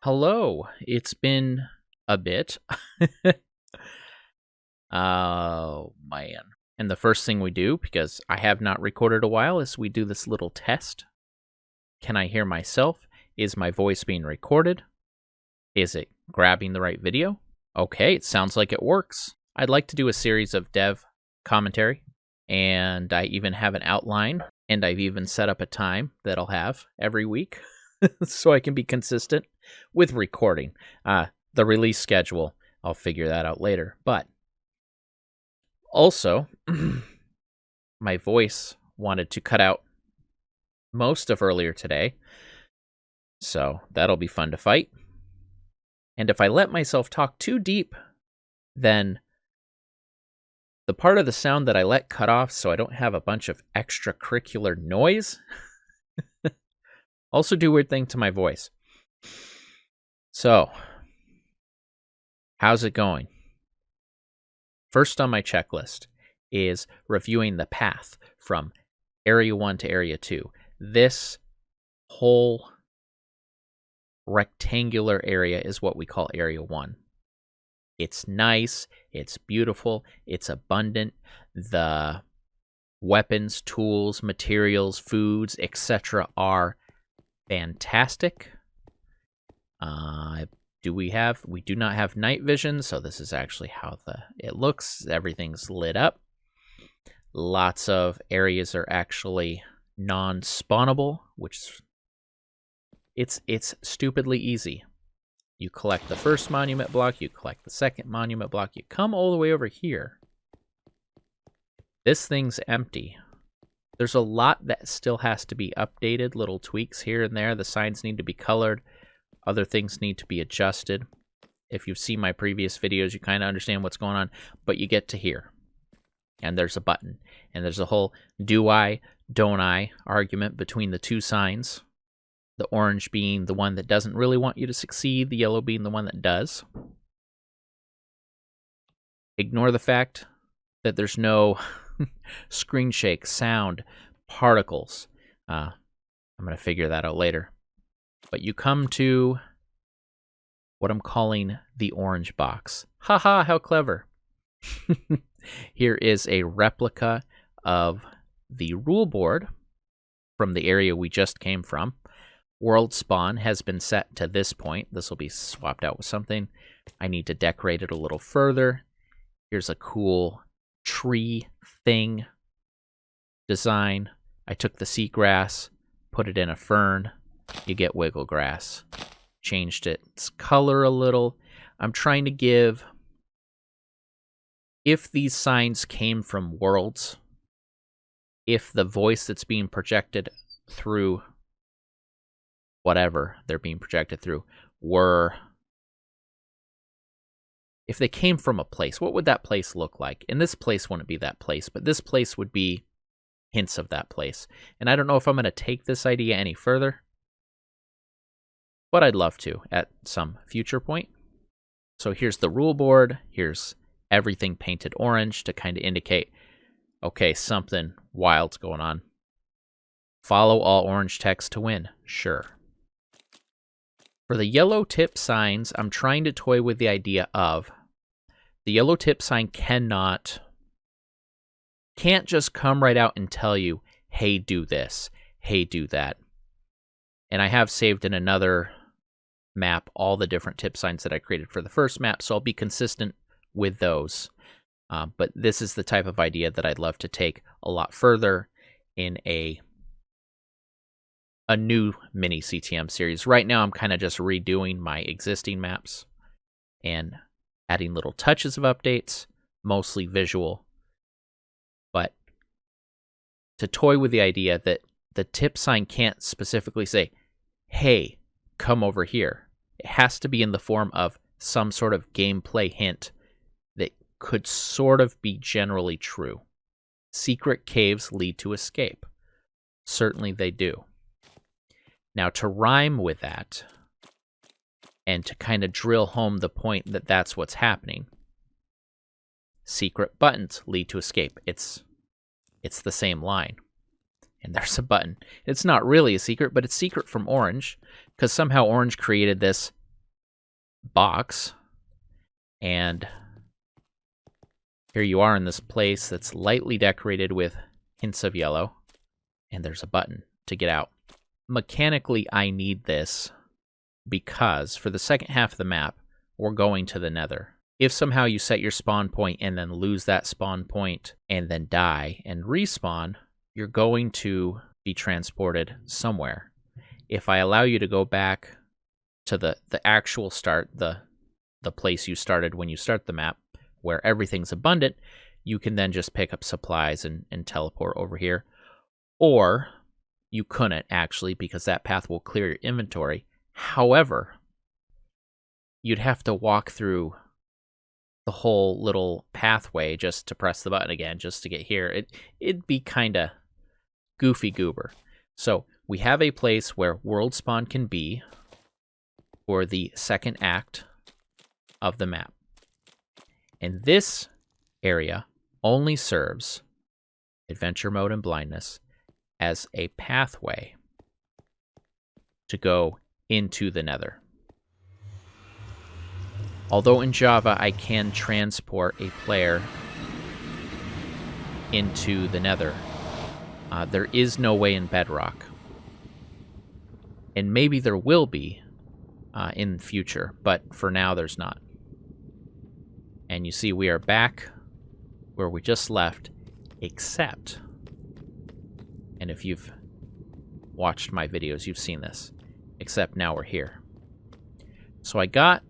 Hello, it's been a bit. Oh, man. And the first thing we do, because I have not recorded a while, is we do this little test. Can I hear myself? Is my voice being recorded? Is it grabbing the right video? Okay, it sounds like it works. I'd like to do a series of dev commentary, and I even have an outline, and I've even set up a time that I'll have every week so I can be consistent with recording. The release schedule, I'll figure that out later. But also, my voice wanted to cut out most of earlier today, so that'll be fun to fight. And if I let myself talk too deep, then the part of the sound that I let cut off so I don't have a bunch of extracurricular noise also do weird thing to my voice. So, how's it going? First on my checklist is reviewing the path from Area 1 to Area 2. This whole rectangular area is what we call Area 1. It's nice, it's beautiful, it's abundant. The weapons, tools, materials, foods, etc. are fantastic. We do not have night vision, so this is actually how it looks. Everything's lit up. Lots of areas are actually non-spawnable, which it's stupidly easy. You collect the first monument block, you collect the second monument block, you come all the way over here. This thing's empty. There's a lot that still has to be updated, little tweaks here and there. The signs need to be colored. Other things need to be adjusted. If you've seen my previous videos, you kind of understand what's going on, but you get to here. And there's a button. And there's a whole do I, don't I argument between the two signs. The orange being the one that doesn't really want you to succeed, the yellow being the one that does. Ignore the fact that there's no screen shake, sound, particles. I'm going to figure that out later. But you come to what I'm calling the orange box. Haha, how clever. Here is a replica of the rule board from the area we just came from. World spawn has been set to this point. This will be swapped out with something. I need to decorate it a little further. Here's a cool tree thing design. I took the seagrass, put it in a fern. You get wiggle grass. Changed its color a little. I'm trying to give, if these signs came from worlds, if the voice that's being projected through whatever they're being projected through if they came from a place, what would that place look like? And this place wouldn't be that place, but this place would be hints of that place. And I don't know if I'm going to take this idea any further, but I'd love to at some future point. So here's the rule board. Here's everything painted orange to kind of indicate, okay, something wild's going on. Follow all orange text to win. Sure. For the yellow tip signs, I'm trying to toy with the idea of the yellow tip sign can't just come right out and tell you, hey, do this, hey, do that. And I have saved in another map all the different tip signs that I created for the first map, so I'll be consistent with those. But this is the type of idea that I'd love to take a lot further in a new MiniCTM series. Right now, I'm kind of just redoing my existing maps and adding little touches of updates, mostly visual. But to toy with the idea that the tip sign can't specifically say, hey, come over here. It has to be in the form of some sort of gameplay hint that could sort of be generally true. Secret caves lead to escape. Certainly they do. Now, to rhyme with that, and to kind of drill home the point that that's what's happening, secret buttons lead to escape. It's the same line. And there's a button. It's not really a secret, but it's secret from Orange, because somehow Orange created this box. And here you are in this place that's lightly decorated with hints of yellow. And there's a button to get out. Mechanically, I need this because for the second half of the map, we're going to the Nether. If somehow you set your spawn point and then lose that spawn point and then die and respawn, you're going to be transported somewhere. If I allow you to go back to the actual start, the place you started when you start the map, where everything's abundant, you can then just pick up supplies and teleport over here. Or you couldn't, actually, because that path will clear your inventory. However, you'd have to walk through the whole little pathway just to press the button again, just to get here. It'd be kind of goofy goober. So we have a place where world spawn can be for the second act of the map. And this area only serves adventure mode and blindness as a pathway to go into the Nether. Although in Java I can transport a player into the Nether, there is no way in Bedrock. And maybe there will be in the future, but for now there's not. And you see we are back where we just left, except, and if you've watched my videos, you've seen this, except now we're here. So I got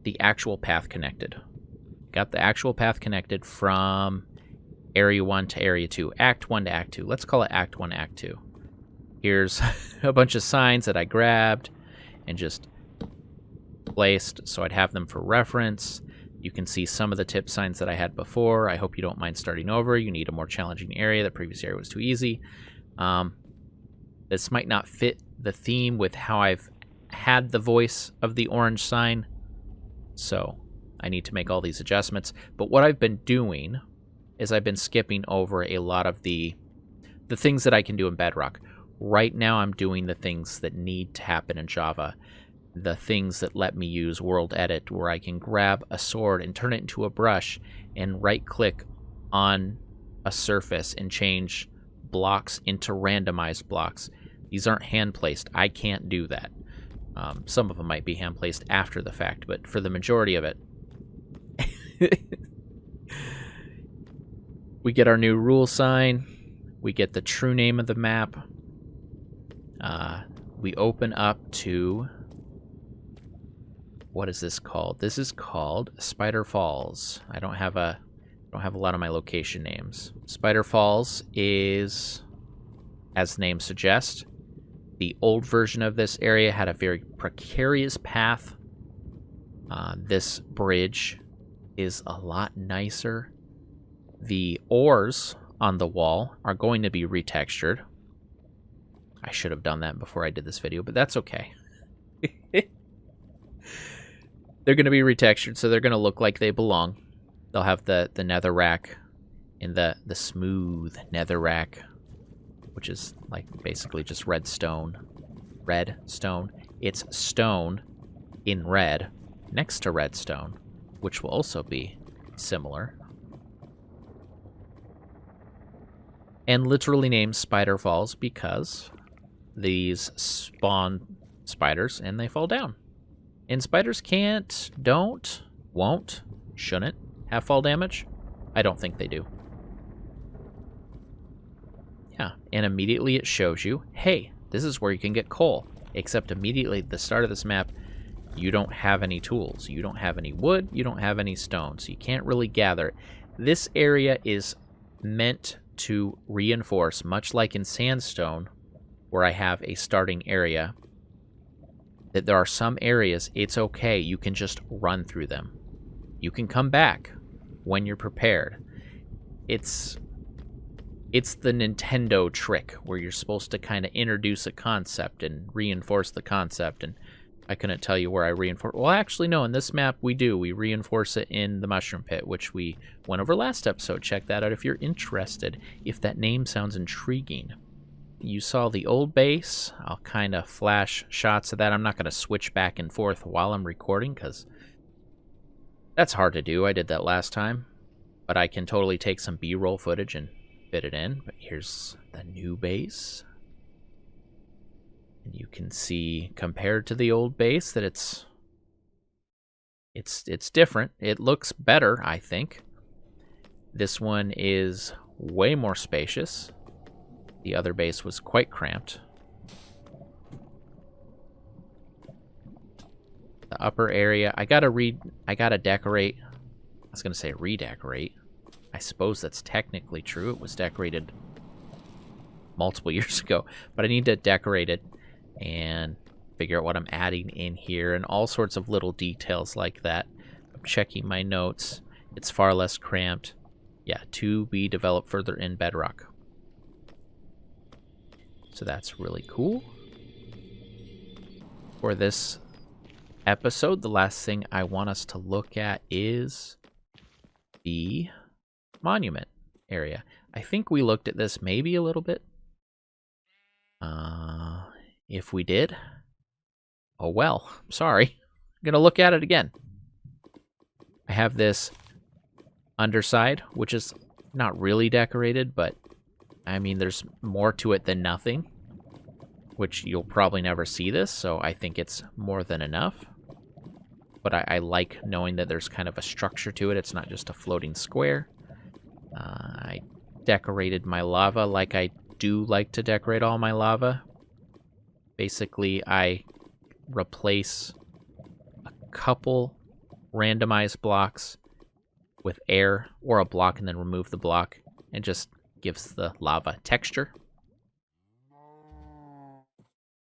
the actual path connected. Got the actual path connected from Area 1 to Area 2. Act 1 to Act 2. Let's call it Act 1, Act 2. Here's a bunch of signs that I grabbed and just placed so I'd have them for reference. You can see some of the tip signs that I had before. I hope you don't mind starting over. You need a more challenging area. The previous area was too easy. This might not fit the theme with how I've had the voice of the orange sign. So I need to make all these adjustments. But what I've been doing is I've been skipping over a lot of the things that I can do in Bedrock. Right now I'm doing the things that need to happen in Java. The things that let me use World Edit, where I can grab a sword and turn it into a brush and right-click on a surface and change blocks into randomized blocks. These aren't hand-placed. I can't do that. Some of them might be hand-placed after the fact, but for the majority of it, we get our new rule sign. We get the true name of the map. We open up to... What is this called? This is called Spider Falls. I don't have a lot of my location names. Spider Falls is, as the name suggests, the old version of this area had a very precarious path. This bridge is a lot nicer. The ores on the wall are going to be retextured. I should have done that before I did this video, but that's okay. They're going to be retextured, so they're going to look like they belong. They'll have the netherrack and the smooth netherrack, which is like basically just redstone. Redstone. It's stone in red next to redstone, which will also be similar. And literally named Spider Falls because these spawn spiders and they fall down. And spiders can't, don't, won't, shouldn't have fall damage. I don't think they do. Yeah, and immediately it shows you, hey, this is where you can get coal. Except immediately at the start of this map, you don't have any tools. You don't have any wood. You don't have any stone. So you can't really gather it. This area is meant to reinforce, much like in sandstone, where I have a starting area, that there are some areas it's okay, you can just run through them. You can come back when you're prepared. It's the Nintendo trick where you're supposed to kind of introduce a concept and reinforce the concept, and I couldn't tell you where I reinforce. Well, actually, no, in this map we do. We reinforce it in the Mushroom Pit, which we went over last episode. Check that out if you're interested, if that name sounds intriguing. you saw the old base. I'll kind of flash shots of that. I'm not going to switch back and forth while I'm recording because that's hard to do. I did that last time. But I can totally take some B-roll footage and fit it in. But here's the new base. And you can see, compared to the old base, that it's different. It looks better, I think. This one is way more spacious. The other base was quite cramped. The upper area, I gotta decorate. I was gonna say redecorate. I suppose that's technically true. It was decorated multiple years ago, but I need to decorate it and figure out what I'm adding in here and all sorts of little details like that. I'm checking my notes. It's far less cramped. Yeah, to be developed further in Bedrock. So that's really cool. For this episode, the last thing I want us to look at is the monument area. I think we looked at this maybe a little bit. If we did, oh well, sorry. I'm gonna look at it again. I have this underside, which is not really decorated, but I mean, there's more to it than nothing, which you'll probably never see this, so I think it's more than enough. But I like knowing that there's kind of a structure to it. It's not just a floating square. I decorated my lava like I do like to decorate all my lava. Basically, I replace a couple randomized blocks with air or a block and then remove the block, and just gives the lava texture.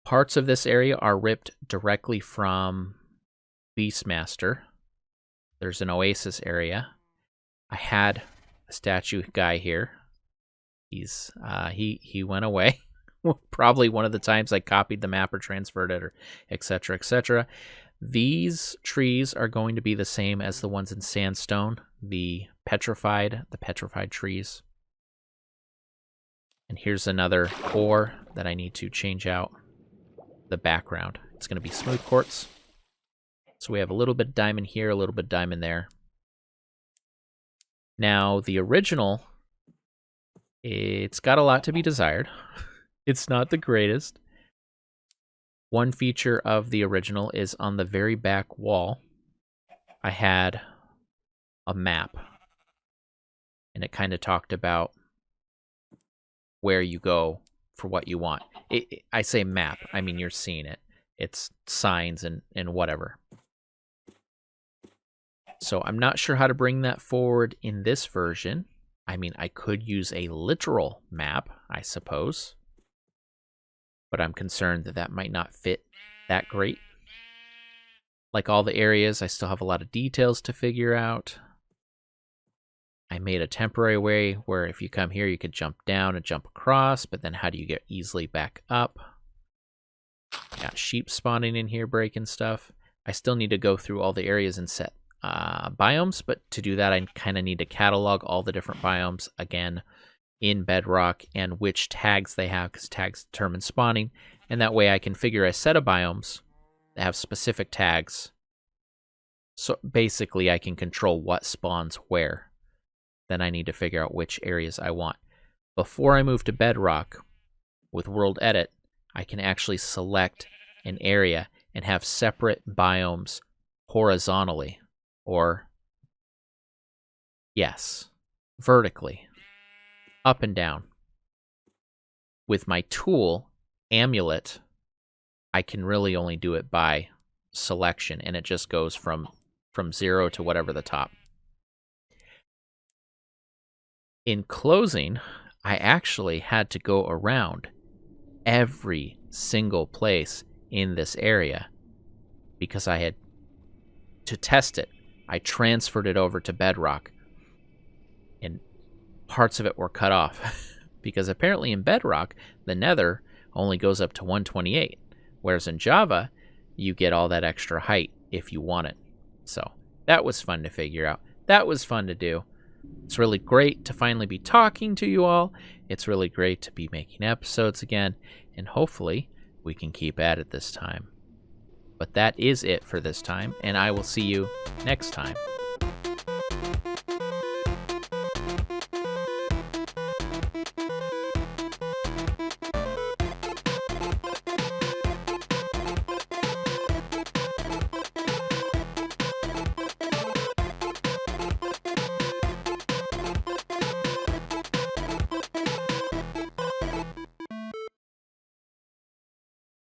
Parts of this area are ripped directly from Beastmaster. There's an oasis area. I had a statue guy here. He went away. Probably one of the times I copied the map or transferred it, or etc., etc. These trees are going to be the same as the ones in sandstone, the petrified trees. And here's another ore that I need to change out the background. It's going to be smooth quartz. So we have a little bit of diamond here, a little bit of diamond there. Now, the original, it's got a lot to be desired. It's not the greatest. One feature of the original is on the very back wall, I had a map. And it kind of talked about where you go for what you want. I say map, I mean you're seeing it. It's signs and whatever. So I'm not sure how to bring that forward in this version. I mean, I could use a literal map, I suppose. But I'm concerned that that might not fit that great. Like all the areas, I still have a lot of details to figure out. I made a temporary way where if you come here, you could jump down and jump across, but then how do you get easily back up? Got sheep spawning in here, breaking stuff. I still need to go through all the areas and set biomes, but to do that, I kind of need to catalog all the different biomes again in Bedrock and which tags they have, because tags determine spawning, and that way I can figure a set of biomes that have specific tags. So basically, I can control what spawns where. Then I need to figure out which areas I want. Before I move to Bedrock, with World Edit, I can actually select an area and have separate biomes horizontally, or, yes, vertically, up and down. With my tool, Amulet, I can really only do it by selection, and it just goes from 0 to whatever the top. In closing, I actually had to go around every single place in this area because I had to test it. I transferred it over to Bedrock, and parts of it were cut off because apparently in Bedrock, the Nether only goes up to 128, whereas in Java, you get all that extra height if you want it. So that was fun to figure out. That was fun to do. It's really great to finally be talking to you all. It's really great to be making episodes again, and hopefully we can keep at it this time. But that is it for this time, and I will see you next time